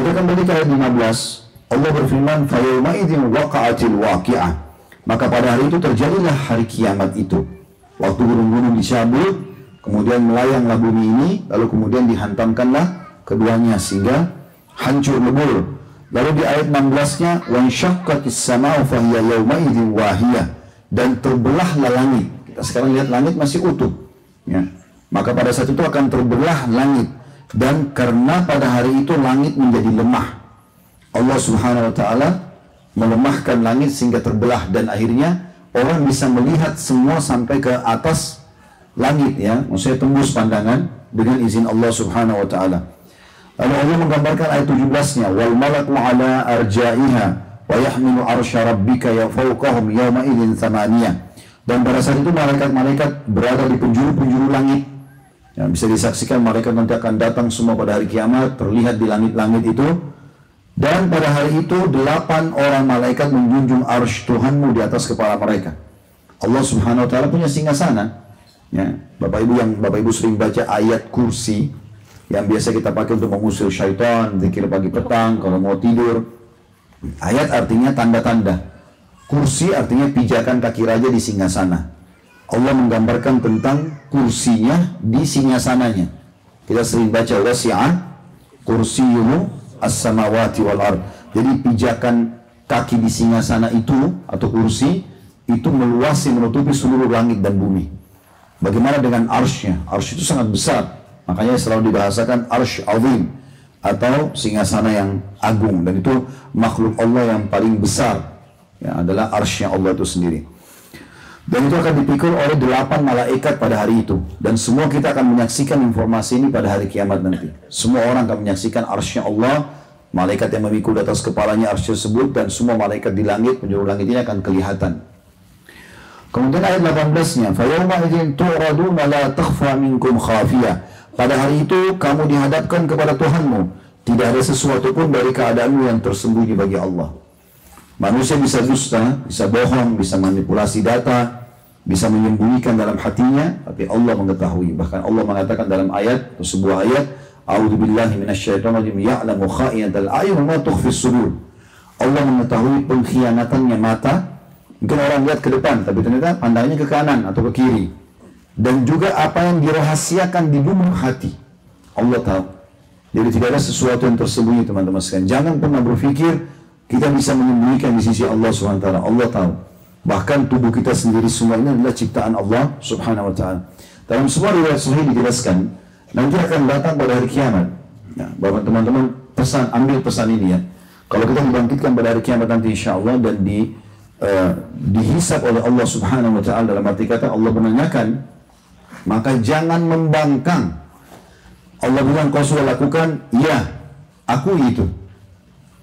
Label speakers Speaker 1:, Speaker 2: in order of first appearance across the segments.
Speaker 1: Kita kembali ke ayat 15. Allah berfirman, "Fa yauma idzin waqa'atil waqi'ah." Maka pada hari itu terjadilah hari kiamat itu. Waktu gunung-gunung dicabut, kemudian melayanglah bumi ini, lalu kemudian dihantamkanlah keduanya sehingga hancur lebur. Lalu di ayat 16-nya, "Wanshaqqatis sama'u fahiya yauma idzin wahiyah." Dan terbelahlah langit. Kita sekarang lihat langit masih utuh. Ya. Maka pada saat itu akan terbelah langit. Dan karena pada hari itu langit menjadi lemah, Allah Subhanahu wa ta'ala melemahkan langit sehingga terbelah, dan akhirnya orang bisa melihat semua sampai ke atas langit, ya, maksudnya tembus pandangan dengan izin Allah Subhanahu wa ta'ala. Lalu Allah menggambarkan ayat 17-nya, "Wal malaku ala arja'iha wa yahmilu arsya rabbika fawqahum yawma idzin thamaniyah." Dan pada saat itu malaikat-malaikat berada di penjuru-penjuru langit. Ya, bisa disaksikan malaikat nanti akan datang semua pada hari kiamat, terlihat di langit-langit itu. Dan pada hari itu 8 orang malaikat menjunjung arsy Tuhanmu di atas kepala mereka. Allah Subhanahu wa ta'ala punya singgasana. Ya, Bapak Ibu sering baca ayat kursi yang biasa kita pakai untuk mengusir syaitan, zikir pagi petang kalau mau tidur. Ayat artinya tanda-tanda. Kursi artinya pijakan kaki raja di singgasana. Allah menggambarkan tentang kursinya di singgasananya. Kita sering baca wasi'ah kursiyuhu as-samawati wal ard. Jadi pijakan kaki di singgasana itu atau kursi itu meluasi, menutupi seluruh langit dan bumi. Bagaimana dengan arsy-nya? Arsy itu sangat besar. Makanya selalu dibahasakan arsy azim atau singgasana yang agung, dan itu makhluk Allah yang paling besar. Ya, adalah arsy-nya Allah itu sendiri. Dan itu akan dipikul oleh 8 malaikat pada hari itu. Dan semua kita akan menyaksikan informasi ini pada hari kiamat nanti. Semua orang akan menyaksikan arsy-nya Allah, malaikat yang memikul di atas kepalanya arsy tersebut, dan semua malaikat di langit, penjuru langit ini akan kelihatan. Kemudian ayat 18-nya, "Fa yauma idzin tu'raduna la takhfa minkum khafiyah." Pada hari itu kamu dihadapkan kepada Tuhanmu, tidak ada sesuatu pun dari keadaanmu yang tersembunyi bagi Allah. Manusia bisa dusta, bisa bohong, bisa manipulasi data, bisa menyembunyikan dalam hatinya, tapi Allah mengetahui. Bahkan Allah mengatakan dalam ayat, sebuah ayat, "A'udzubillahi minasyaitonirrajim, ya'lamu kha'inatal a'yun wa ma tukhfis sudur." Allah mengetahui pengkhianatannya mata. Mungkin orang lihat ke depan, tapi ternyata pandangnya ke kanan atau ke kiri. Dan juga apa yang dirahasiakan di lubuk hati, Allah tahu. Jadi tidak ada sesuatu yang tersembunyi, teman-teman sekalian. Jangan pernah berpikir kita bisa menyembunyikan di sisi Allah SWT. Allah tahu. Bahkan tubuh kita sendiri semua ini adalah ciptaan Allah Subhanahu wa ta'ala. Dalam sebuah riwayat sahih dijelaskan, nanti akan datang pada hari kiamat. Nah, Bapak teman-teman ambil pesan ini ya. Kalau kita dibangkitkan pada hari kiamat nanti insya Allah dan dihisab oleh Allah Subhanahu wa ta'ala, dalam arti kata Allah menanyakan, maka jangan membangkang. Allah bilang, kau sudah lakukan? Ya, aku itu.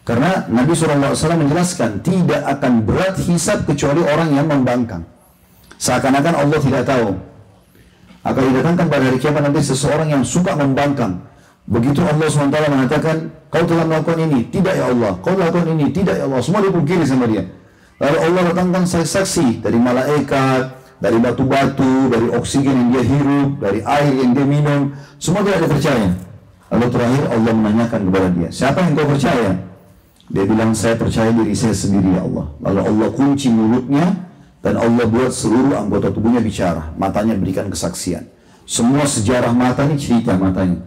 Speaker 1: Karena Nabi SAW menjelaskan tidak akan berat hisab kecuali orang yang membangkang. Seakan-akan Allah tidak tahu. Akan didatangkan pada hari kiamat nanti seseorang yang suka membangkang. Begitu Allah SWT mengatakan, kau telah melakukan ini, tidak ya Allah. Kau melakukan ini, tidak ya Allah. Semua dipungkiri sama dia. Lalu Allah datangkan saksi dari malaikat, dari batu-batu, dari oksigen yang dia hirup, dari air yang dia minum. Semua tidak dipercaya. Lalu terakhir Allah menanyakan kepada dia, siapa yang kau percaya? Dia bilang, saya percaya diri saya sendiri ya Allah. Lalu Allah kunci mulutnya dan Allah buat seluruh anggota tubuhnya bicara. Matanya berikan kesaksian. Semua sejarah mata ini cerita matanya.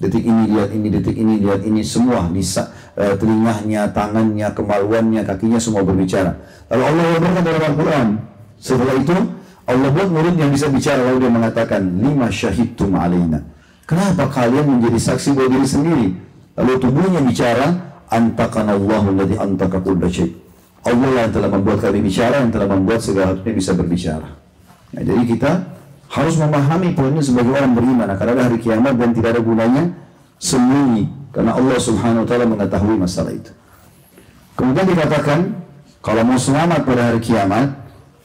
Speaker 1: Detik ini lihat ini, detik ini lihat ini. Semua telinganya, tangannya, kemaluannya, kakinya semua berbicara. Lalu Allah berkata dalam Al-Quran. Setelah itu Allah buat mulut yang bisa bicara. Lalu dia mengatakan, lima syahidtum alaina. Kenapa kalian menjadi saksi buat diri sendiri? Lalu tubuhnya bicara, antakanallahu alladhi antaka kulla syai'. Allah yang telah membuat kami bicara, yang telah membuat segala hal bisa berbicara. Ya, jadi kita harus memahami poin ini sebagai orang beriman. Karena ada hari kiamat dan tidak ada gunanya sembunyi, karena Allah Subhanahu wa ta'ala mengetahui masalah itu. Kemudian dikatakan, kalau mau selamat pada hari kiamat,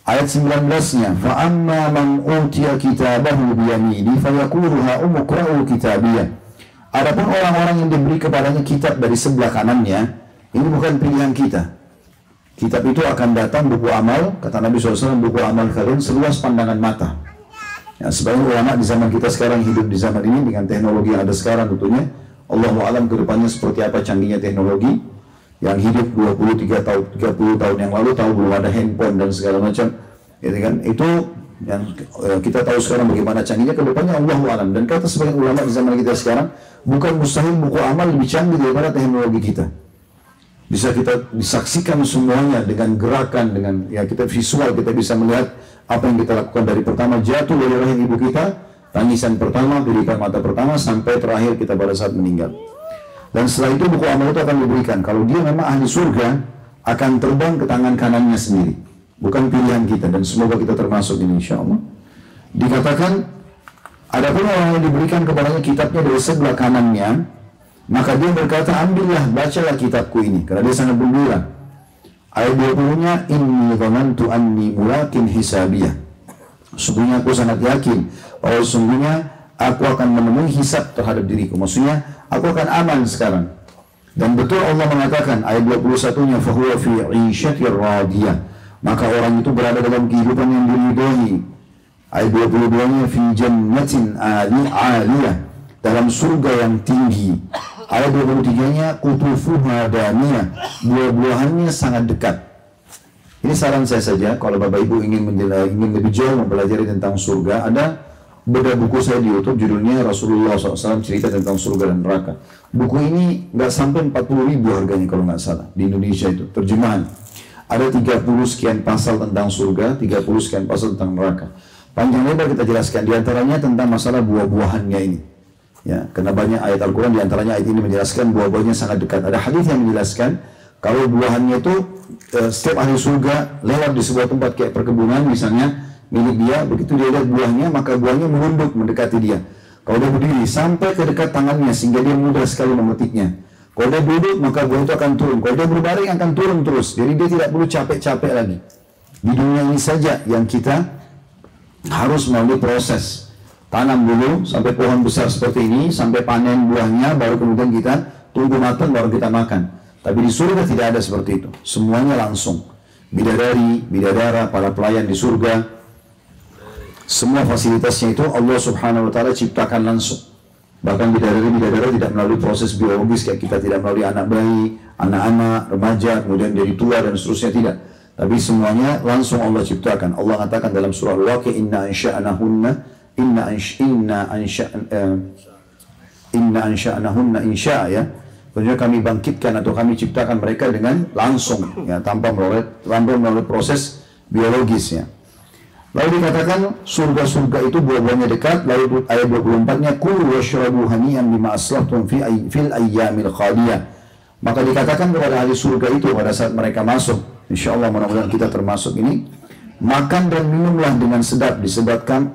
Speaker 1: ayat 19-nya, fa amma man utiya kitabahu biyamini fayaqulu ha umqra'u kitabiyah. Adapun orang-orang yang diberi kepadanya kitab dari sebelah kanannya, ini bukan pilihan kita. Kitab itu akan datang buku amal, kata Nabi SAW, buku amal kalian seluas pandangan mata. Ya, sebagian ulama di zaman kita sekarang hidup di zaman ini dengan teknologi yang ada sekarang tentunya, Allahu alam kedepannya seperti apa canggihnya teknologi. Yang hidup 23 tahun, 30 tahun yang lalu tahu belum ada handphone dan segala macam, gitu kan? Itu yang kita tahu sekarang bagaimana canggihnya, kedepannya Allahu alam. Dan kata sebagian ulama di zaman kita sekarang, bukan mustahil buku amal lebih canggih daripada teknologi kita. Bisa kita disaksikan semuanya dengan gerakan, dengan ya kita visual, kita bisa melihat apa yang kita lakukan dari pertama jatuh dari rahim ibu kita, tangisan pertama, birikan mata pertama, sampai terakhir kita pada saat meninggal. Dan setelah itu buku amal itu akan diberikan. Kalau dia memang ahli surga, akan terbang ke tangan kanannya sendiri. Bukan pilihan kita, dan semoga kita termasuk ini insya Allah. Dikatakan, adapun orang yang diberikan kepadanya kitabnya dari sebelah kanannya, maka dia berkata, ambillah, bacalah kitabku ini, karena dia sangat gembira. Ayat 20-nya, inni dhanantu anni mulakin hisabiyah. Sungguhnya aku sangat yakin bahwa sungguhnya aku akan menemui hisab terhadap diriku. Maksudnya, aku akan aman sekarang. Dan betul Allah mengatakan, ayat 21-nya, fahuwa fi 'ishatir radiyah. Maka orang itu berada dalam kehidupan yang diridhoi. Ayat 22-nya, fi jannatin 'aliyah. Dalam surga yang tinggi. Ayat 23-nya, qutufuha daniyah. Buah-buahannya sangat dekat. Ini saran saya saja, kalau Bapak Ibu ingin lebih jauh mempelajari tentang surga, ada beda buku saya di YouTube, judulnya Rasulullah SAW cerita tentang surga dan neraka. Buku ini nggak sampai 40.000 harganya kalau nggak salah, di Indonesia itu, terjemahan. Ada 30 sekian pasal tentang surga, 30 sekian pasal tentang neraka. Panjang lebar kita jelaskan, diantaranya tentang masalah buah-buahannya ini. Ya, karena banyak ayat Al-Quran, diantaranya ayat ini menjelaskan buah-buahnya sangat dekat. Ada hadis yang menjelaskan, kalau buahannya itu, setiap ahli surga lewat di sebuah tempat kayak perkebunan misalnya, milik dia, begitu dia lihat buahnya, maka buahnya menunduk mendekati dia. Kalau dia berdiri, sampai ke dekat tangannya, sehingga dia mudah sekali memetiknya. Kalau dia duduk, maka buah itu akan turun. Kalau dia berbaring, akan turun terus. Jadi dia tidak perlu capek-capek lagi. Di dunia ini saja yang kita harus melalui proses. Tanam dulu, sampai pohon besar seperti ini, sampai panen buahnya, baru kemudian kita tunggu matang, baru kita makan. Tapi di surga tidak ada seperti itu. Semuanya langsung. Bidadari, bidadara, para pelayan di surga, semua fasilitasnya itu Allah Subhanahu wa Ta'ala ciptakan langsung. Bahkan bidadari-bidadara tidak melalui proses biologis kayak kita, tidak melalui anak bayi, anak-anak, remaja, kemudian jadi tua dan seterusnya, tidak. Tapi semuanya langsung Allah ciptakan. Allah katakan dalam surah Al-Waqi, inna ansha'nahunna insya'a, ya. Tentunya kami bangkitkan atau kami ciptakan mereka dengan langsung, ya, tanpa melalui proses biologisnya. Lalu dikatakan surga-surga itu buah-buahnya dekat. Lalu ayat 24-nya, kulu washrabu hani'an bima aslaftum fil ayyamil khaliyah. Maka dikatakan kepada ahli surga itu pada saat mereka masuk, insyaallah mudah-mudahan kita termasuk ini, makan dan minumlah dengan sedap disebabkan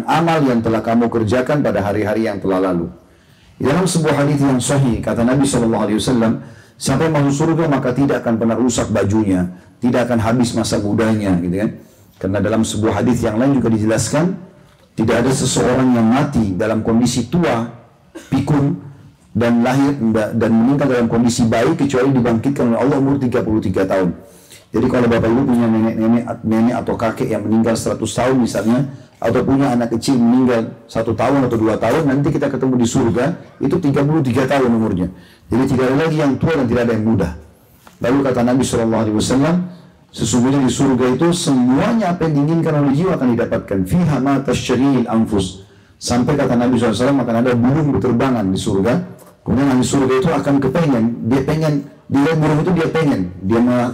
Speaker 1: amal yang telah kamu kerjakan pada hari-hari yang telah lalu. Dalam sebuah hadis yang sahih, kata Nabi SAW, siapa yang masuk surga maka tidak akan pernah rusak bajunya, tidak akan habis masa mudanya, gitu kan? Karena dalam sebuah hadis yang lain juga dijelaskan, tidak ada seseorang yang mati dalam kondisi tua, pikun, dan lahir dan meninggal dalam kondisi baik kecuali dibangkitkan oleh Allah umur 33 tahun. Jadi kalau Bapak Ibu punya nenek atau kakek yang meninggal 100 tahun misalnya, atau punya anak kecil meninggal 1 tahun atau 2 tahun, nanti kita ketemu di surga, itu 33 tahun umurnya. Jadi tidak ada lagi yang tua dan tidak ada yang muda. Lalu kata Nabi SAW, sesungguhnya di surga itu semuanya apa yang diinginkan oleh jiwa akan didapatkan. Fiha ma tasyri'il anfus. Sampai kata Nabi SAW akan ada burung berterbangan di surga. Kemudian ahli surga itu akan dia burung itu dia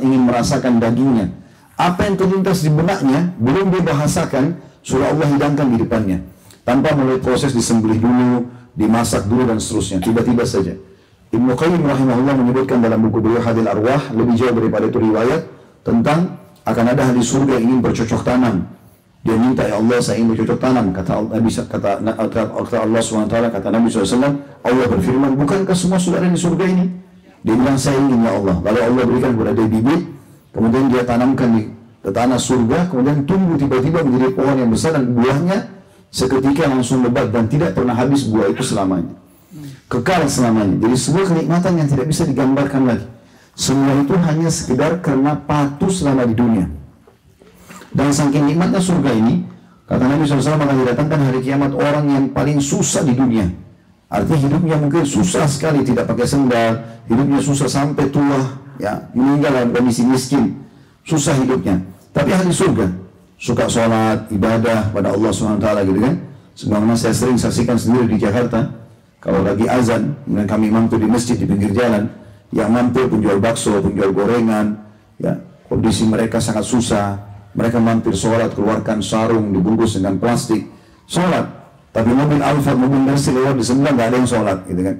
Speaker 1: ingin merasakan dagingnya. Apa yang terlintas di benaknya belum dia bahasakan, sudah Allah hidangkan di depannya. Tanpa melalui proses disembelih dulu, dimasak dulu dan seterusnya. Tiba-tiba saja. Ibnu Qayyim rahimahullah menyebutkan dalam buku beliau Hadil Arwah, lebih jauh daripada itu riwayat, tentang akan ada ahli surga yang ingin bercocok tanam. Dia minta, ya Allah saya ingin bercocok tanam. Kata Allah SWT, kata Nabi SAW, Allah berfirman, bukankah semua sudah ada di surga ini? Dia bilang, saya ingin ya Allah. Lalu Allah berikan kepada dia bibit, kemudian dia tanamkan di tanah surga, kemudian tumbuh tiba-tiba menjadi pohon yang besar dan buahnya seketika langsung lebat dan tidak pernah habis buah itu selamanya. Kekal selamanya. Jadi sebuah kenikmatan yang tidak bisa digambarkan lagi. Semua itu hanya sekedar karena patuh selama di dunia. Dan saking nikmatnya surga ini, kata Nabi SAW akan didatangkan hari kiamat orang yang paling susah di dunia. Artinya hidupnya mungkin susah sekali, tidak pakai sendal, hidupnya susah sampai tua, ya, meninggal dalam kondisi miskin, susah hidupnya. Tapi ahli surga, suka sholat, ibadah pada Allah SWT gitu kan. Sebagaimana saya sering saksikan sendiri di Jakarta, kalau lagi azan, kemudian kami mampir di masjid di pinggir jalan, yang mampir penjual bakso, penjual gorengan, ya, kondisi mereka sangat susah. Mereka mampir sholat, keluarkan sarung dibungkus dengan plastik, sholat. Tapi mobil Alfa, mobil Mercy lewat di sebelah, nggak ada yang sholat, gitu kan.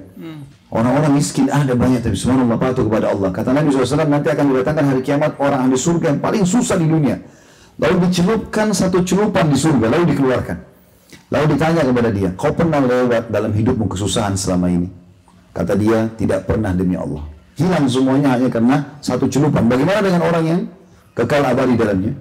Speaker 1: Orang-orang miskin ada banyak, tapi subhanallah patuh kepada Allah. Kata Nabi SAW, nanti akan didatangkan hari kiamat orang ahli surga yang paling susah di dunia. Lalu dicelupkan satu celupan di surga, lalu dikeluarkan. Lalu ditanya kepada dia, kau pernah lewat dalam hidupmu kesusahan selama ini? Kata dia, tidak pernah demi Allah. Hilang semuanya hanya karena satu celupan. Bagaimana dengan orang yang kekal abadi dalamnya?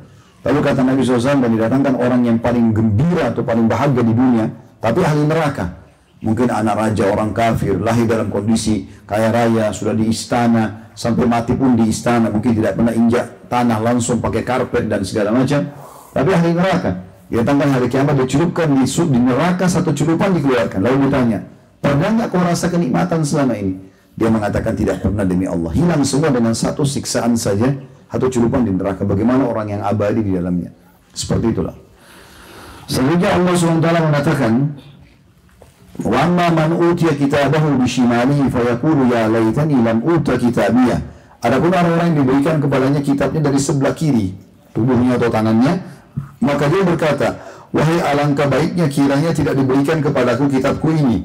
Speaker 1: Lalu kata Nabi SAW, dan didatangkan orang yang paling gembira atau paling bahagia di dunia, tapi ahli neraka. Mungkin anak raja, orang kafir, lahir dalam kondisi kaya raya, sudah di istana, sampai mati pun di istana, mungkin tidak pernah injak tanah, langsung pakai karpet dan segala macam. Tapi ahli neraka, didatangkan hari kiamat, dicelupkan di neraka, satu celupan dikeluarkan. Lalu ditanya, pernah nggak kau rasa kenikmatan selama ini? Dia mengatakan tidak pernah demi Allah. Hilang semua dengan satu siksaan saja, satu celupan di neraka. Bagaimana orang yang abadi di dalamnya? Seperti itulah. Selanjutnya Allah SWT mengatakan, wa amma man utiya kitabahu bishimalihi fayaqulu ya laitani lam uta kitabiyah. Adapun orang-orang yang diberikan kepadanya kitabnya dari sebelah kiri tubuhnya atau tangannya, maka dia berkata, wahai alangkah baiknya kiranya tidak diberikan kepadaku kitabku ini.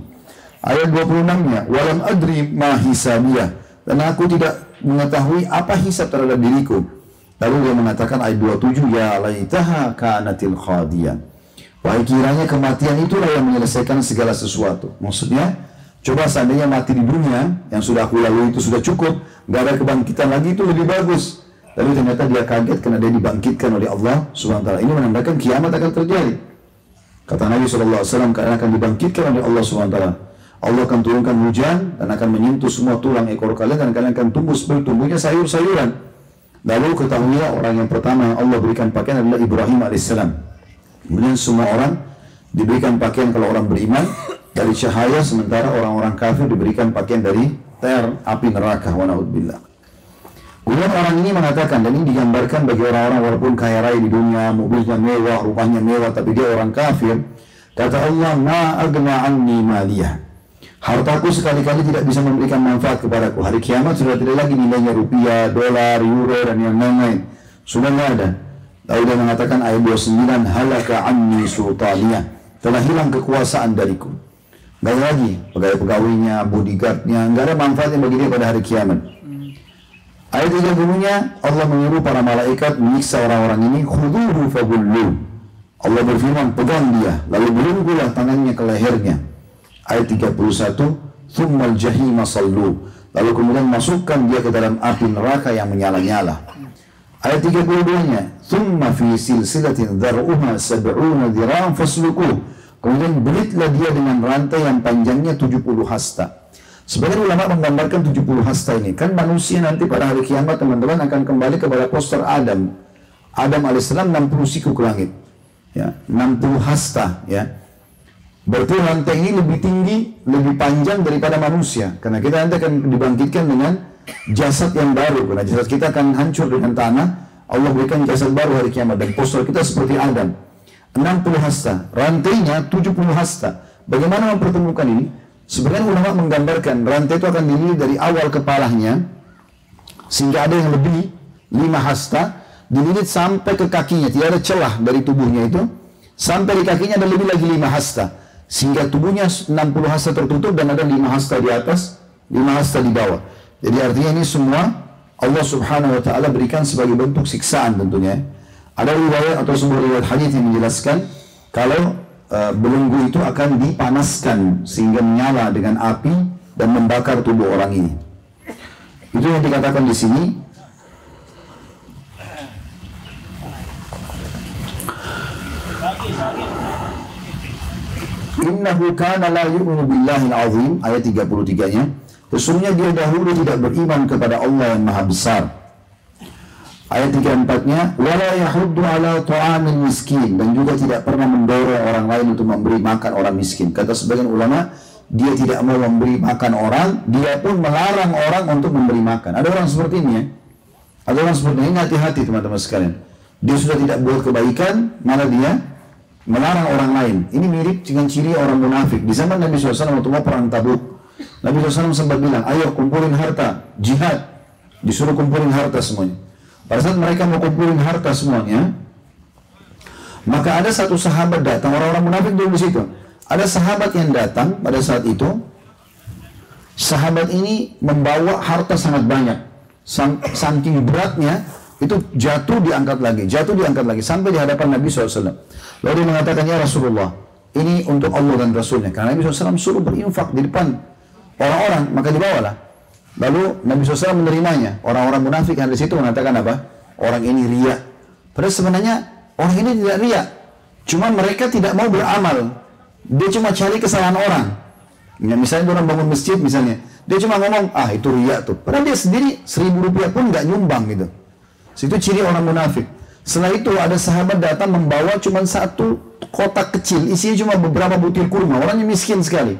Speaker 1: Ayat 26-nya, walam adri ma hisabiyah, dan aku tidak mengetahui apa hisab terhadap diriku. Lalu dia mengatakan ayat 27, ya laitaha kanatil khadiyah. Wahai kiranya kematian itulah yang menyelesaikan segala sesuatu. Maksudnya, coba seandainya mati di dunia, yang sudah aku lalui itu sudah cukup, gak ada kebangkitan lagi, itu lebih bagus. Lalu ternyata dia kaget karena dia dibangkitkan oleh Allah SWT. Ini menandakan kiamat akan terjadi. Kata Nabi SAW, karena akan dibangkitkan oleh Allah SWT. Allah akan turunkan hujan dan akan menyentuh semua tulang ekor kalian, dan kalian akan tumbuh seperti tumbuhnya sayur-sayuran. Lalu ketahuilah orang yang pertama yang Allah berikan pakaian adalah Ibrahim AS. Kemudian semua orang diberikan pakaian kalau orang beriman dari cahaya, sementara orang-orang kafir diberikan pakaian dari ter api neraka. Wa na'udzubillah. Kemudian orang ini mengatakan, dan ini digambarkan bagi orang-orang walaupun kaya raya di dunia, mobilnya mewah, rumahnya mewah, tapi dia orang kafir. Kata Allah, ma agna anni maliyah. Hartaku sekali-kali tidak bisa memberikan manfaat kepadaku. Hari kiamat sudah tidak lagi nilainya rupiah, dolar, euro, dan yang lain-lain. Sudah tidak ada. Lalu dia mengatakan ayat 29, halaka anni sultaniyah. Telah hilang kekuasaan dariku. Tidak ada lagi pegawai-pegawainya, bodyguardnya, tidak ada manfaatnya bagi dia pada hari kiamat. Ayat 30-nya, Allah menyuruh para malaikat menyiksa orang-orang ini, khuduhu fagullu. Allah berfirman, pegang dia, lalu belenggulah tangannya ke lehernya. Ayat 31, thummal jahima sallu. Lalu kemudian masukkan dia ke dalam api neraka yang menyala-nyala. Ayat 32-nya, thumma fi silsilatin dhar'uha sab'una dhira'an fasluquh. Kemudian belitlah dia dengan rantai yang panjangnya 70 hasta. Sebagian ulama menggambarkan 70 hasta ini. Kan manusia nanti pada hari kiamat teman-teman akan kembali kepada poster Adam. Adam alaihissalam 60 siku ke langit. Ya, 60 hasta, ya. Berarti rantai ini lebih tinggi, lebih panjang daripada manusia. Karena kita nanti akan dibangkitkan dengan jasad yang baru. Karena jasad kita akan hancur dengan tanah. Allah berikan jasad baru hari kiamat. Dan postur kita seperti Adam. 60 hasta. Rantainya 70 hasta. Bagaimana mempertemukan ini? Sebenarnya ulama menggambarkan rantai itu akan dililit dari awal kepalanya. Sehingga ada yang lebih 5 hasta. Dililit sampai ke kakinya. Tidak ada celah dari tubuhnya itu. Sampai di kakinya ada lebih lagi 5 hasta. Sehingga tubuhnya 60 hasta tertutup dan ada 5 hasta di atas, 5 hasta di bawah. Jadi artinya ini semua Allah Subhanahu wa taala berikan sebagai bentuk siksaan tentunya. Ada riwayat atau sebuah riwayat hadis yang menjelaskan kalau belenggu itu akan dipanaskan sehingga menyala dengan api dan membakar tubuh orang ini. Itu yang dikatakan di sini. Innahu kana la yu'minu billahil azim, ayat 33-nya. Sesungguhnya dia dahulu tidak beriman kepada Allah yang maha besar. Ayat 34-nya, wala yahuddu ala ta'amil miskin, dan juga tidak pernah mendorong orang lain untuk memberi makan orang miskin. Kata sebagian ulama, dia tidak mau memberi makan orang, dia pun melarang orang untuk memberi makan. Ada orang seperti ini ya. Ada orang seperti ini, hati-hati teman-teman sekalian. Dia sudah tidak buat kebaikan, malah dia melarang orang lain. Ini mirip dengan ciri orang munafik. Di zaman Nabi SAW waktu mau perang Tabuk, Nabi SAW sempat bilang, ayo kumpulin harta, jihad. Disuruh kumpulin harta semuanya. Pada saat mereka mau kumpulin harta semuanya, maka ada satu sahabat datang, orang-orang munafik dulu di situ. Ada sahabat yang datang pada saat itu. Sahabat ini membawa harta sangat banyak. Saking beratnya, itu jatuh diangkat lagi, sampai di hadapan Nabi SAW. Lalu dia mengatakan, ya Rasulullah, ini untuk Allah dan Rasulnya. Karena Nabi SAW suruh berinfak di depan orang-orang, maka dibawalah. Lalu Nabi SAW menerimanya. Orang-orang munafik yang di situ mengatakan apa? Orang ini riya. Padahal sebenarnya orang ini tidak riya. Cuma mereka tidak mau beramal. Dia cuma cari kesalahan orang. Ya, misalnya orang bangun masjid misalnya, dia cuma ngomong, itu riya tuh. Padahal dia sendiri 1.000 rupiah pun nggak nyumbang gitu. Itu ciri orang munafik. Setelah itu ada sahabat datang membawa cuma satu kotak kecil, isinya cuma beberapa butir kurma. Orangnya miskin sekali.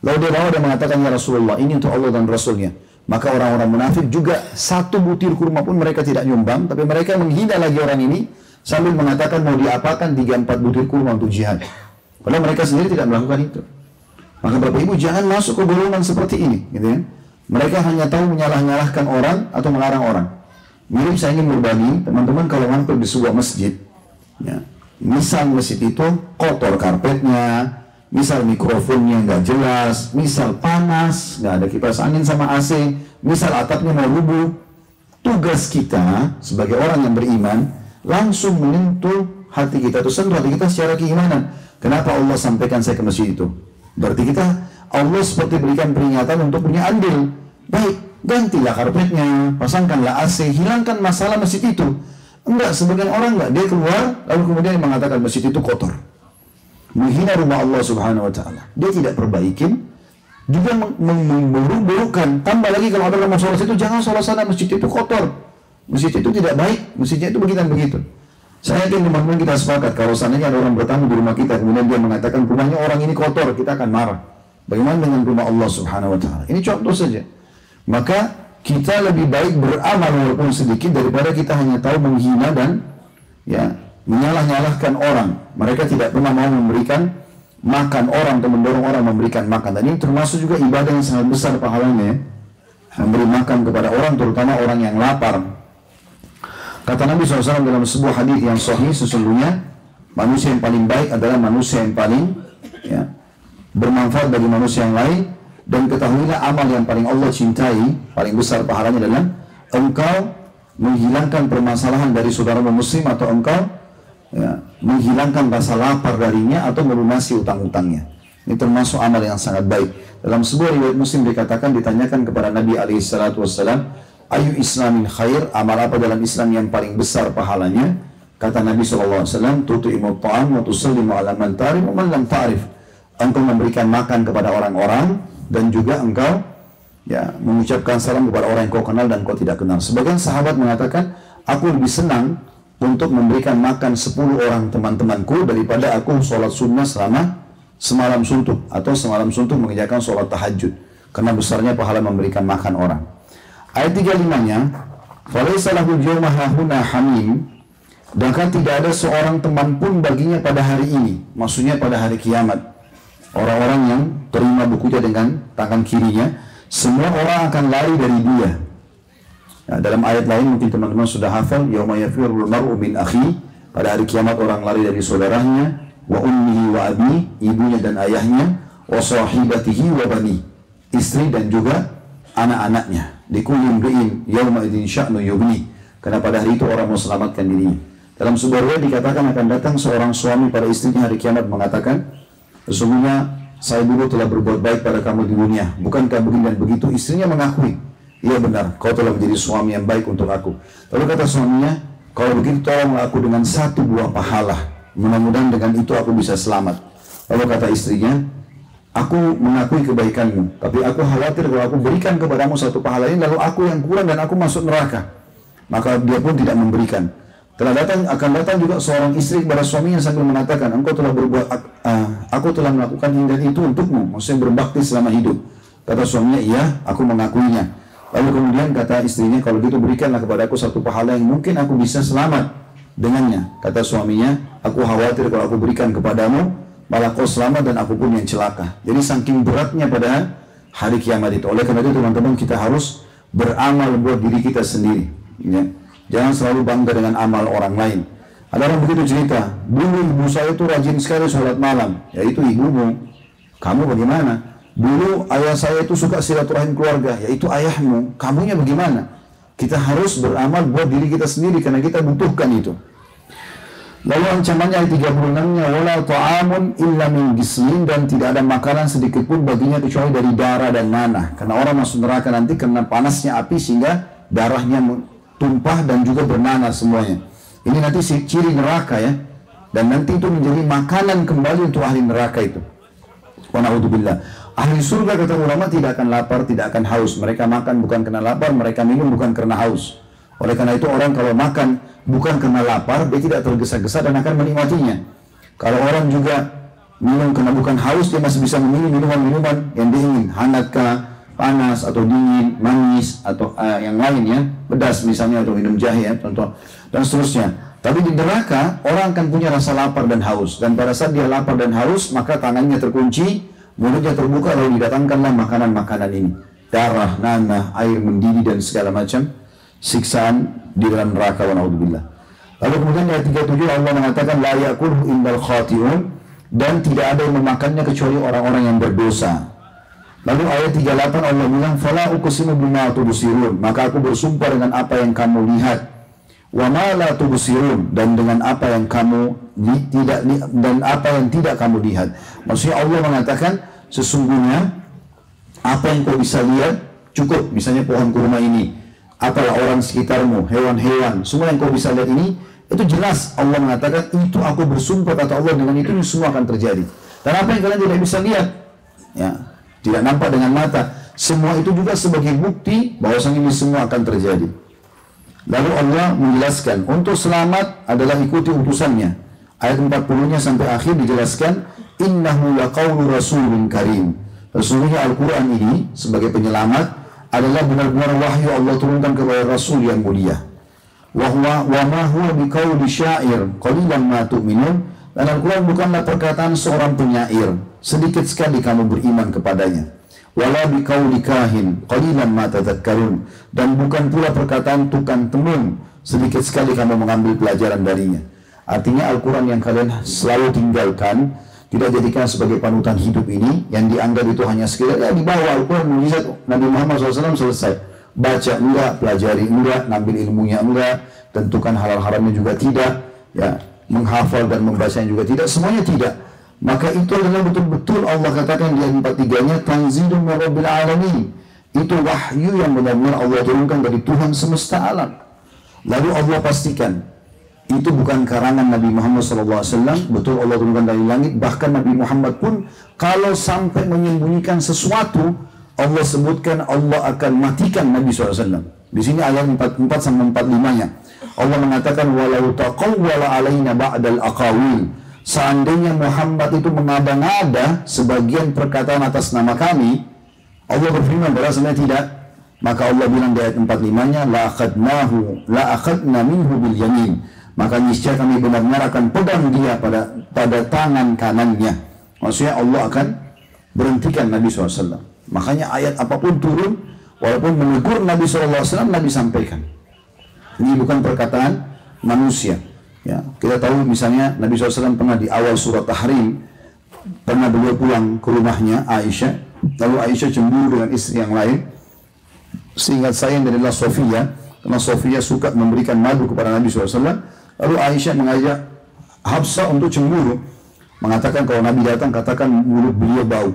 Speaker 1: Lalu dia bawa dan mengatakan, ya Rasulullah, ini untuk Allah dan Rasulnya. Maka orang-orang munafik juga satu butir kurma pun mereka tidak nyumbang, tapi mereka menghina lagi orang ini sambil mengatakan mau diapakan 3-4 butir kurma untuk jihad. Padahal mereka sendiri tidak melakukan itu. Maka Bapak Ibu jangan masuk ke golongan seperti ini, gitu ya. Mereka hanya tahu menyalah-nyalahkan orang atau melarang orang. Mirip saya ingin berbagi, teman-teman kalau mampir di sebuah masjid, ya, misal masjid itu kotor karpetnya, misal mikrofonnya nggak jelas, misal panas, nggak ada kipas angin sama AC, misal atapnya mau rubuh, tugas kita sebagai orang yang beriman langsung menyentuh hati kita, atau sentuh hati kita secara keimanan. Kenapa Allah sampaikan saya ke masjid itu? Berarti kita, Allah seperti berikan peringatan untuk punya andil. Baik, gantilah karpetnya, pasangkanlah AC, hilangkan masalah masjid itu. Enggak, sebagian orang enggak, dia keluar lalu kemudian mengatakan masjid itu kotor, menghina rumah Allah Subhanahu Wa Taala. Dia tidak perbaikin, juga memburuk-burukkan. Tambah lagi kalau ada orang mau sholat itu, jangan sholat sana, masjid itu kotor, masjid itu tidak baik, masjidnya itu begitu dan begitu. Saya yakin teman-teman kita sepakat kalau seandainya ada orang bertamu di rumah kita kemudian dia mengatakan rumahnya orang ini kotor, kita akan marah. Bagaimana dengan rumah Allah Subhanahu Wa Taala? Ini contoh saja. Maka kita lebih baik beramal walaupun sedikit daripada kita hanya tahu menghina dan ya menyalah-nyalahkan orang. Mereka tidak pernah mau memberikan makan orang atau mendorong orang memberikan makan. Dan ini termasuk juga ibadah yang sangat besar pahalanya, memberi makan kepada orang, terutama orang yang lapar. Kata Nabi SAW dalam sebuah hadis yang sahih, sesungguhnya manusia yang paling baik adalah manusia yang paling bermanfaat bagi manusia yang lain. Dan ketahuilah amal yang paling Allah cintai, paling besar pahalanya adalah engkau menghilangkan permasalahan dari saudaramu muslim, atau engkau menghilangkan rasa lapar darinya atau melunasi utang-utangnya. Ini termasuk amal yang sangat baik. Dalam sebuah riwayat Muslim dikatakan, ditanyakan kepada Nabi SAW, ayu islamin khair, amal apa dalam Islam yang paling besar pahalanya? Kata Nabi SAW, tutu'imu ta'am wa tusallimu ala man ta'rif wa man lam ta'rif. Engkau memberikan makan kepada orang-orang, dan juga engkau mengucapkan salam kepada orang yang kau kenal dan kau tidak kenal. Sebagian sahabat mengatakan, aku lebih senang untuk memberikan makan 10 orang teman-temanku daripada aku sholat sunnah selama semalam suntuk, atau semalam suntuk mengerjakan sholat tahajud, karena besarnya pahala memberikan makan orang. Ayat 35-nya, falaysa lahu yawma hahuna hamim, dan kan tidak ada seorang teman pun baginya pada hari ini, maksudnya pada hari kiamat. Orang-orang yang terima bukunya dengan tangan kirinya, semua orang akan lari dari dia. Nah, dalam ayat lain mungkin teman-teman sudah hafal, yauma yafirrul mar'u min akhi, pada hari kiamat orang lari dari saudaranya, wa ummihi wa abi, ibunya dan ayahnya, wa sahibatihi wa bani, istri dan juga anak-anaknya. Likulli imri'in yauma idzin sya'nu yughni, karena pada hari itu orang mau selamatkan dirinya. Dalam sebuah riwayat dikatakan akan datang seorang suami pada istrinya hari kiamat mengatakan, sesungguhnya saya dulu telah berbuat baik pada kamu di dunia, bukankah begini dan begitu? Istrinya mengakui, iya benar, kau telah menjadi suami yang baik untuk aku. Lalu kata suaminya, kalau begitu tolonglah aku dengan 1 buah pahala, mudah-mudahan dengan itu aku bisa selamat. Lalu kata istrinya, aku mengakui kebaikanmu, tapi aku khawatir kalau aku berikan kepadamu 1 pahala ini, lalu aku yang kurang dan aku masuk neraka. Maka dia pun tidak memberikan. Akan datang juga seorang istri kepada suaminya sambil mengatakan, aku telah melakukan ini dan itu untukmu, maksudnya berbakti selama hidup. Kata suaminya, iya, aku mengakuinya. Lalu kemudian kata istrinya, kalau gitu berikanlah kepada aku satu pahala yang mungkin aku bisa selamat dengannya. Kata suaminya, aku khawatir kalau aku berikan kepadamu, malah kau selamat dan aku pun yang celaka. Jadi saking beratnya pada hari kiamat itu. Oleh karena itu teman-teman, kita harus beramal buat diri kita sendiri, ya. Jangan selalu bangga dengan amal orang lain. Ada orang begitu cerita, dulu ibu saya itu rajin sekali sholat malam. Ya itu ibumu. Kamu bagaimana? Dulu ayah saya itu suka silaturahim keluarga. Ya itu ayahmu. Kamunya bagaimana? Kita harus beramal buat diri kita sendiri karena kita butuhkan itu. Lalu ancamannya ayat 36-nya, wala ta'amun illa min gislin, dan tidak ada makanan sedikit pun baginya kecuali dari darah dan nanah. Karena orang masuk neraka nanti karena panasnya api sehingga darahnya tumpah dan juga bernanah semuanya. Ini nanti ciri neraka ya. Dan nanti itu menjadi makanan kembali untuk ahli neraka itu. Wa na'udzubillah. Ahli surga kata ulama tidak akan lapar, tidak akan haus. Mereka makan bukan karena lapar, mereka minum bukan karena haus. Oleh karena itu orang kalau makan bukan karena lapar, dia tidak tergesa-gesa dan akan menikmatinya. Kalau orang juga minum karena bukan haus, dia masih bisa meminum minuman-minuman yang diingin, hangatkah, panas atau dingin, manis atau yang lainnya, pedas misalnya, atau minum jahe ya, contoh, dan seterusnya. Tapi di neraka orang akan punya rasa lapar dan haus, dan pada saat dia lapar dan haus maka tangannya terkunci, mulutnya terbuka, lalu didatangkanlah makanan-makanan ini, darah, nanah, air mendidih dan segala macam siksaan di dalam neraka. Wa naudzubillah. Lalu kemudian di ayat 37 Allah mengatakan la ya'kulhu illal khati'un, dan tidak ada yang memakannya kecuali orang-orang yang berdosa. Lalu ayat 38 Allah bilang fala uqsimu bima tubsirun, maka aku bersumpah dengan apa yang kamu lihat, wa ma la tubsirun, dan dengan apa yang kamu tidak kamu lihat. Maksudnya Allah mengatakan sesungguhnya apa yang kau bisa lihat cukup, misalnya pohon kurma ini, apalah orang sekitarmu, hewan-hewan, semua yang kau bisa lihat ini, itu jelas Allah mengatakan itu aku bersumpah kata Allah dengan itu semua akan terjadi. Dan apa yang kalian tidak bisa lihat, ya, tidak nampak dengan mata, semua itu juga sebagai bukti bahwasanya ini semua akan terjadi. Lalu Allah menjelaskan untuk selamat adalah ikuti utusannya. Ayat 40-nya sampai akhir dijelaskan innahu laqaulu rasulun karim. Sesungguhnya Al-Quran ini sebagai penyelamat adalah benar-benar wahyu Allah turunkan kepada Rasul yang mulia. Wa ma huwa biqauli syair qalilan ma tu'minun. Dan Al-Quran bukanlah perkataan seorang penyair, sedikit sekali kamu beriman kepadanya. Wala biqauli kahin qalilan ma tadhakkarun. Dan bukan pula perkataan tukang tenung, sedikit sekali kamu mengambil pelajaran darinya. Artinya Al-Quran yang kalian selalu tinggalkan, tidak jadikan sebagai panutan hidup ini, yang dianggap itu hanya sekedar ya dibawa Al-Quran mujizat Nabi Muhammad SAW selesai. Baca enggak, pelajari enggak, ngambil ilmunya enggak, tentukan halal haramnya juga tidak, ya, menghafal dan membacanya juga tidak, semuanya tidak. Maka itu adalah betul-betul Allah katakan di ayat 43-nya tanzilun min rabbil alamin. Itu wahyu yang benar-benar Allah turunkan dari Tuhan semesta alam. Lalu Allah pastikan itu bukan karangan Nabi Muhammad SAW, betul Allah turunkan dari langit. Bahkan Nabi Muhammad pun kalau sampai menyembunyikan sesuatu, Allah sebutkan Allah akan matikan Nabi SAW. Di sini ayat 44 sampai 45-nya Allah mengatakan walau taqawwala alaina ba'dal aqawil, seandainya Muhammad itu mengada-ngada sebagian perkataan atas nama kami, Allah berfirman sebenarnya tidak, maka Allah bilang di ayat 45-nya la akhadna minhu bil yamin, maka niscaya kami benar-benar akan pegang dia pada tangan kanannya. Maksudnya Allah akan berhentikan Nabi SAW. Makanya ayat apapun turun, walaupun menegur Nabi SAW, Nabi sampaikan. Ini bukan perkataan manusia. Ya, kita tahu misalnya Nabi SAW pernah di awal surat Tahrim, pernah beliau pulang ke rumahnya Aisyah, lalu Aisyah cemburu dengan istri yang lain. Seingat saya yang adalah Sofia, karena Sofia suka memberikan madu kepada Nabi SAW. Lalu Aisyah mengajak Hafsah untuk cemburu, mengatakan kalau Nabi datang katakan mulut beliau bau.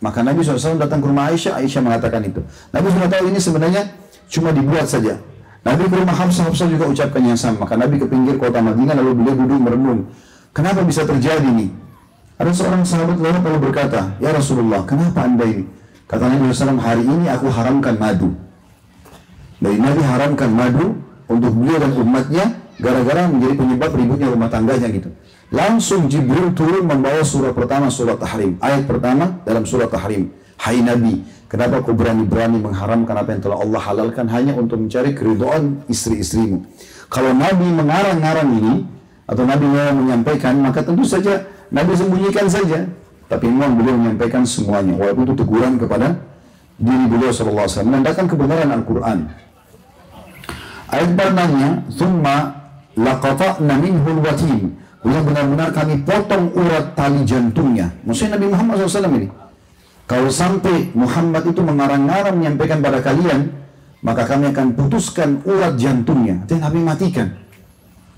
Speaker 1: Maka Nabi SAW datang ke rumah Aisyah, Aisyah mengatakan itu. Nabi sudah tahu ini sebenarnya cuma dibuat saja. Nabi ke rumah Hafsah, Hafsah juga ucapkan yang sama. Maka Nabi ke pinggir kota Madinah, lalu beliau duduk merenung. Kenapa bisa terjadi ini? Ada seorang sahabat lalu berkata, ya Rasulullah, kenapa anda ini? Kata Nabi SAW, hari ini aku haramkan madu. Dari Nabi haramkan madu untuk beliau dan umatnya, gara-gara menjadi penyebab ributnya rumah tangganya gitu. Langsung Jibril turun membawa surah pertama, surat Tahrim. Ayat pertama dalam surat Tahrim. Hai Nabi, kenapa kau berani-berani mengharamkan apa yang telah Allah halalkan hanya untuk mencari keridhaan istri-istrimu? Kalau Nabi mengarang-arang ini, atau Nabi mau menyampaikan, maka tentu saja Nabi sembunyikan saja. Tapi memang beliau menyampaikan semuanya. Walaupun itu teguran kepada diri beliau SAW, menandakan kebenaran Al-Quran. Ayat pertamanya, "Tsumma laqata'na minhul watin." Benar-benar kami potong urat tali jantungnya. Maksudnya Nabi Muhammad SAW ini. Kalau sampai Muhammad itu mengarang-arang menyampaikan pada kalian, maka kami akan putuskan urat jantungnya. Artinya Nabi matikan.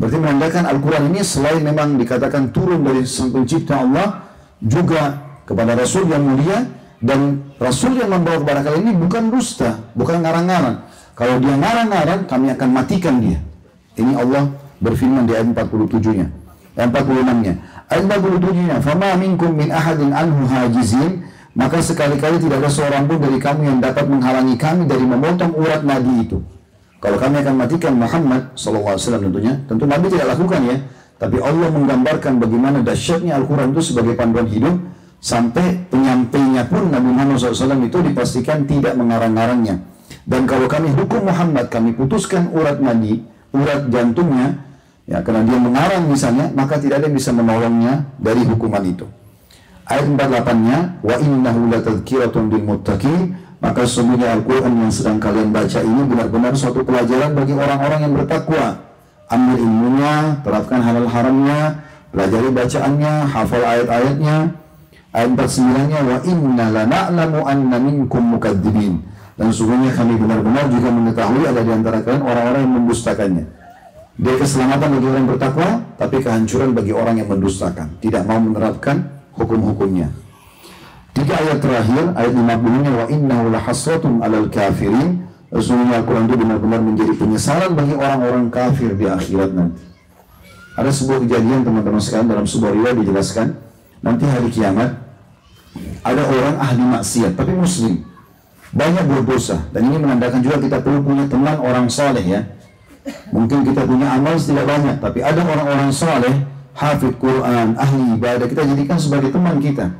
Speaker 1: Berarti menandakan Al-Quran ini selain memang dikatakan turun dari Sang Pencipta Allah, juga kepada Rasul yang mulia, dan Rasul yang membawa kepada kalian ini bukan dusta, bukan ngarang-ngarang. Kalau dia ngarang-ngarang, kami akan matikan dia. Ini Allah berfirman di ayat 47-nya. 46-nya. Ayat 47-nya, "Fama minkum min ahadin anhu hajizin." Maka sekali-kali tidak ada seorang pun dari kamu yang dapat menghalangi kami dari memotong urat nadi itu. Kalau kami akan matikan Muhammad SAW tentunya, tentu Nabi tidak lakukan ya. Tapi Allah menggambarkan bagaimana dahsyatnya Al-Quran itu sebagai panduan hidup, sampai penyampainya pun Nabi Muhammad SAW itu dipastikan tidak mengarang-arangnya. Dan kalau kami hukum Muhammad, kami putuskan urat nadi, urat jantungnya, ya karena dia mengarang misalnya, maka tidak ada yang bisa menolongnya dari hukuman itu. Ayat 48-nya, "Wa innahu latadhkiratun lil muttaqin." Maka sesungguhnya Al-Quran yang sedang kalian baca ini benar-benar suatu pelajaran bagi orang-orang yang bertakwa. Ambil ilmunya, terapkan halal haramnya, pelajari bacaannya, hafal ayat-ayatnya. Ayat 49-nya, "Wa inna lana'lamu anna minkum mukadzibin." Dan sesungguhnya kami benar-benar juga mengetahui ada di antara kalian orang-orang yang mendustakannya. Dia keselamatan bagi orang bertakwa, tapi kehancuran bagi orang yang mendustakan, tidak mau menerapkan hukum-hukumnya. 3 ayat terakhir, ayat 50-nya, "Wa innahu lahasratun 'alal kafirin." Sesungguhnya Al-Quran itu benar-benar menjadi penyesalan bagi orang-orang kafir di akhirat nanti. Ada sebuah kejadian teman-teman sekalian, dalam sebuah riwayat dijelaskan, nanti hari kiamat ada orang ahli maksiat tapi muslim, banyak berdosa, dan ini menandakan juga kita perlu punya teman orang saleh ya. Mungkin kita punya amal tidak banyak, tapi ada orang-orang saleh, hafidh Quran, ahli ibadah, kita jadikan sebagai teman kita,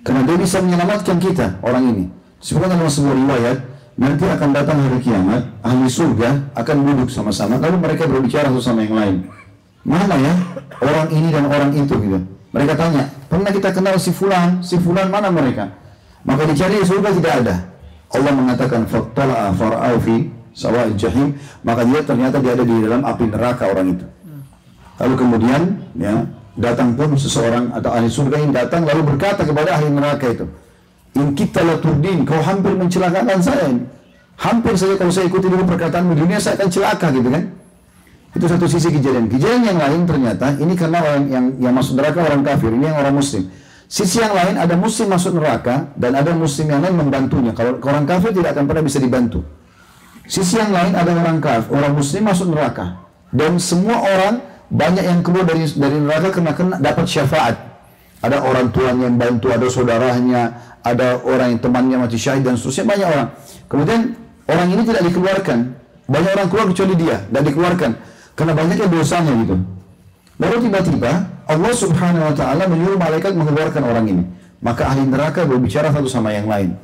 Speaker 1: karena dia bisa menyelamatkan kita. Orang ini disebutkan dalam sebuah riwayat, nanti akan datang hari kiamat, ahli surga akan duduk sama-sama, lalu mereka berbicara satu sama yang lain. Mana ya orang ini dan orang itu gitu. Mereka tanya, pernah kita kenal si fulan mana mereka? Maka dicari di surga tidak ada. Allah mengatakan, "Fattala'a fara'au fi sawa'il jahim." Maka dia ternyata dia ada di dalam api neraka orang itu. Lalu kemudian ya datang pun seseorang atau ahli surga yang datang lalu berkata kepada ahli neraka itu, "In kita la turdin, kau hampir mencelakakan saya ini. Hampir saja kalau saya ikuti dulu perkataanmu di dunia, saya akan celaka," gitu kan. Itu satu sisi kejadian. Kejadian yang lain ternyata ini karena orang yang masuk neraka orang kafir, ini yang orang muslim. Sisi yang lain ada muslim masuk neraka dan ada muslim yang lain membantunya. Kalau orang kafir tidak akan pernah bisa dibantu. Sisi yang lain ada orang kafir, orang muslim masuk neraka, dan semua orang banyak yang keluar dari neraka karena dapat syafaat. Ada orang tuanya yang bantu, ada saudaranya, ada orang yang temannya mati syahid dan seterusnya, banyak orang. Kemudian orang ini tidak dikeluarkan, banyak orang keluar kecuali dia, tidak dikeluarkan karena banyaknya dosanya gitu. Lalu tiba-tiba Allah Subhanahu wa Ta'ala menyuruh malaikat mengeluarkan orang ini. Maka ahli neraka berbicara satu sama yang lain.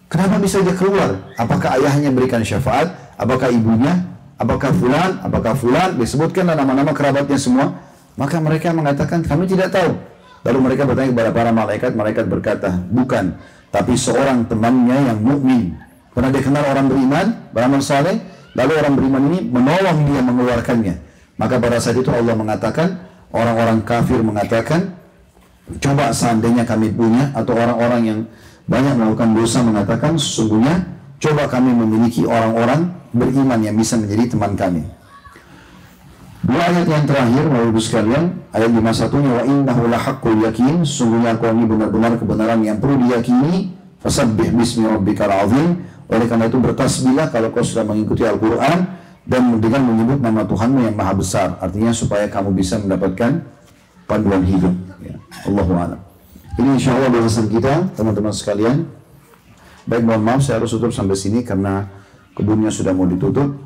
Speaker 1: Kenapa bisa dia keluar? Apakah ayahnya berikan syafaat? Apakah ibunya? Apakah fulan? Apakah fulan? Disebutkanlah nama-nama kerabatnya semua. Maka mereka mengatakan kami tidak tahu. Lalu mereka bertanya kepada para malaikat. Malaikat berkata, bukan, tapi seorang temannya yang mukmin. Pernah dia kenal orang beriman, beramal saleh, lalu orang beriman ini menolong dia mengeluarkannya. Maka pada saat itu Allah mengatakan, orang-orang kafir mengatakan, coba seandainya kami punya, atau orang-orang yang banyak melakukan dosa mengatakan, sesungguhnya coba kami memiliki orang-orang beriman yang bisa menjadi teman kami. 2 ayat yang terakhir, Bapak Ibu sekalian, ayat 51-nya, wa innahu lahaqqul yakin, sesungguhnya Al-Quran ini benar-benar kebenaran yang perlu diyakini. Fasabbih bismi rabbikal azim. Oleh karena itu bertasbihlah kalau kau sudah mengikuti Al-Quran dan dengan menyebut nama Tuhanmu yang maha besar. Artinya supaya kamu bisa mendapatkan panduan hidup ya. Allahu a'lam. Ini insya Allah bahasan kita teman-teman sekalian. Baik, mohon maaf saya harus tutup sampai sini karena kebunnya sudah mau ditutup.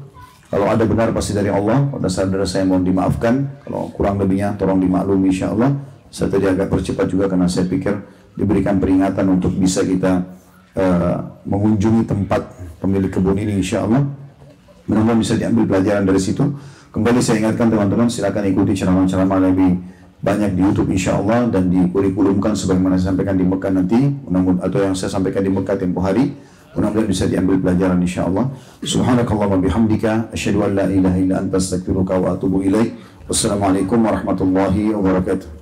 Speaker 1: Kalau ada benar pasti dari Allah. Pada saudara saya mohon dimaafkan. Kalau kurang lebihnya tolong dimaklumi insyaAllah. Saya tadi agak percepat juga karena saya pikir diberikan peringatan untuk bisa kita mengunjungi tempat pemilik kebun ini insyaAllah. Mudah-mudahan bisa diambil pelajaran dari situ. Kembali saya ingatkan teman-teman, silakan ikuti ceramah-ceramah lebih banyak di YouTube insyaAllah dan dikurikulumkan sebagaimana saya sampaikan di Mekah nanti, atau yang saya sampaikan di Mekah tempoh hari. Mudah-mudahan bisa diambil pelajaran insyaAllah. Subhanakallahumma bihamdika, asyhadu an la ilaha illa anta astaghfiruka wa atubu ilaik. Wassalamualaikum warahmatullahi wabarakatuh.